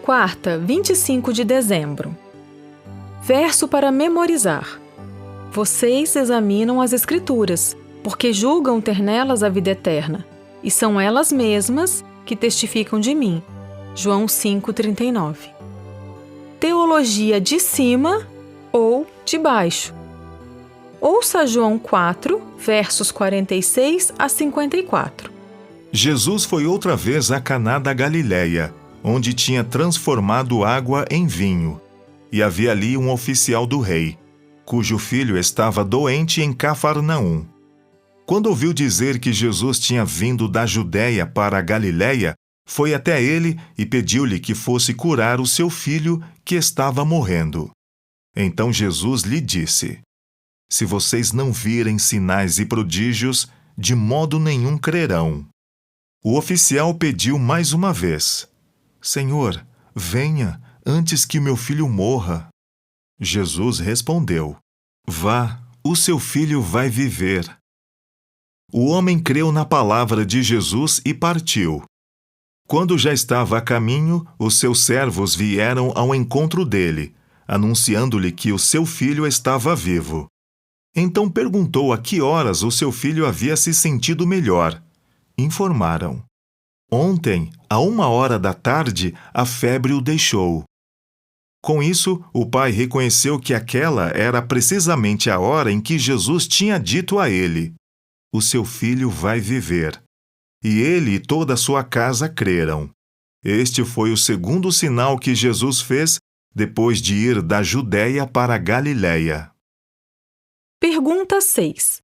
quarta, 25 de dezembro. Verso para memorizar. Vocês examinam as Escrituras, porque julgam ter nelas a vida eterna, e são elas mesmas que testificam de mim. João 5,39. Teologia de cima ou de baixo. Ouça João 4, versos 46 a 54. Jesus foi outra vez a Caná da Galileia, onde tinha transformado água em vinho. E havia ali um oficial do rei, cujo filho estava doente em Cafarnaum. Quando ouviu dizer que Jesus tinha vindo da Judéia para a Galileia, foi até ele e pediu-lhe que fosse curar o seu filho, que estava morrendo. Então Jesus lhe disse: Se vocês não virem sinais e prodígios, de modo nenhum crerão. O oficial pediu mais uma vez: Senhor, venha, antes que meu filho morra. Jesus respondeu: Vá, o seu filho vai viver. O homem creu na palavra de Jesus e partiu. Quando já estava a caminho, os seus servos vieram ao encontro dele, anunciando-lhe que o seu filho estava vivo. Então perguntou a que horas o seu filho havia se sentido melhor. Informaram: Ontem, à 1h da tarde, a febre o deixou. Com isso, o pai reconheceu que aquela era precisamente a hora em que Jesus tinha dito a ele: O seu filho vai viver. E ele e toda a sua casa creram. Este foi o segundo sinal que Jesus fez depois de ir da Judéia para a Galileia. Pergunta 6.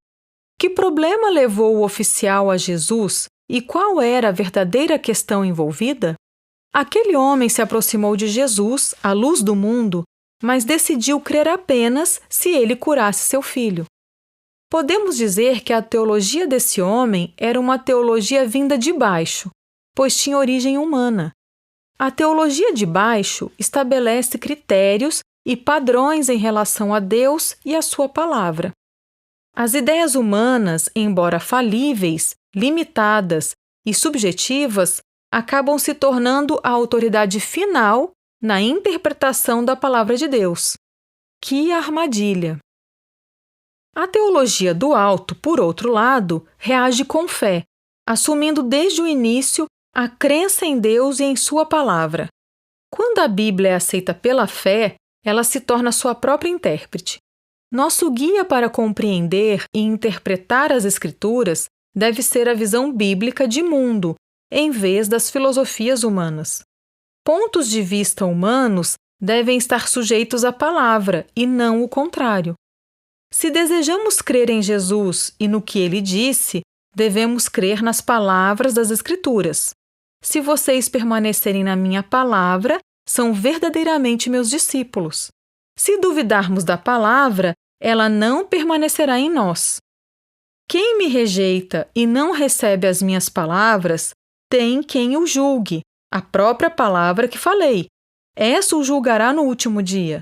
Que problema levou o oficial a Jesus e qual era a verdadeira questão envolvida? Aquele homem se aproximou de Jesus, a luz do mundo, mas decidiu crer apenas se ele curasse seu filho. Podemos dizer que a teologia desse homem era uma teologia vinda de baixo, pois tinha origem humana. A teologia de baixo estabelece critérios e padrões em relação a Deus e a sua palavra. As ideias humanas, embora falíveis, limitadas e subjetivas, acabam se tornando a autoridade final na interpretação da palavra de Deus. Que armadilha! A teologia do alto, por outro lado, reage com fé, assumindo desde o início a crença em Deus e em sua palavra. Quando a Bíblia é aceita pela fé, ela se torna sua própria intérprete. Nosso guia para compreender e interpretar as Escrituras deve ser a visão bíblica de mundo, em vez das filosofias humanas. Pontos de vista humanos devem estar sujeitos à palavra e não o contrário. Se desejamos crer em Jesus e no que ele disse, devemos crer nas palavras das Escrituras. Se vocês permanecerem na minha palavra, são verdadeiramente meus discípulos. Se duvidarmos da palavra, ela não permanecerá em nós. Quem me rejeita e não recebe as minhas palavras, tem quem o julgue, a própria palavra que falei. Essa o julgará no último dia.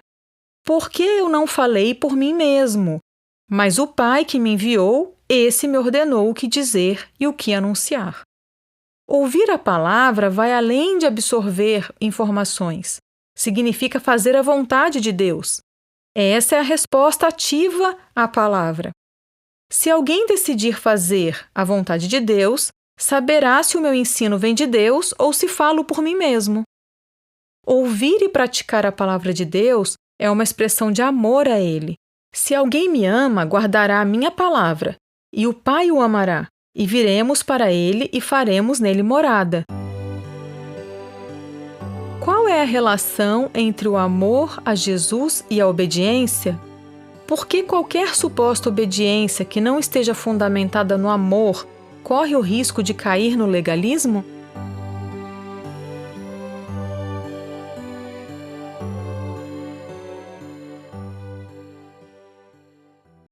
Porque eu não falei por mim mesmo, mas o Pai que me enviou, esse me ordenou o que dizer e o que anunciar. Ouvir a palavra vai além de absorver informações. Significa fazer a vontade de Deus. Essa é a resposta ativa à palavra. Se alguém decidir fazer a vontade de Deus, saberá se o meu ensino vem de Deus ou se falo por mim mesmo. Ouvir e praticar a palavra de Deus é uma expressão de amor a Ele. Se alguém me ama, guardará a minha palavra, e o Pai o amará, e viremos para ele e faremos nele morada. Qual é a relação entre o amor a Jesus e a obediência? Por que qualquer suposta obediência que não esteja fundamentada no amor corre o risco de cair no legalismo?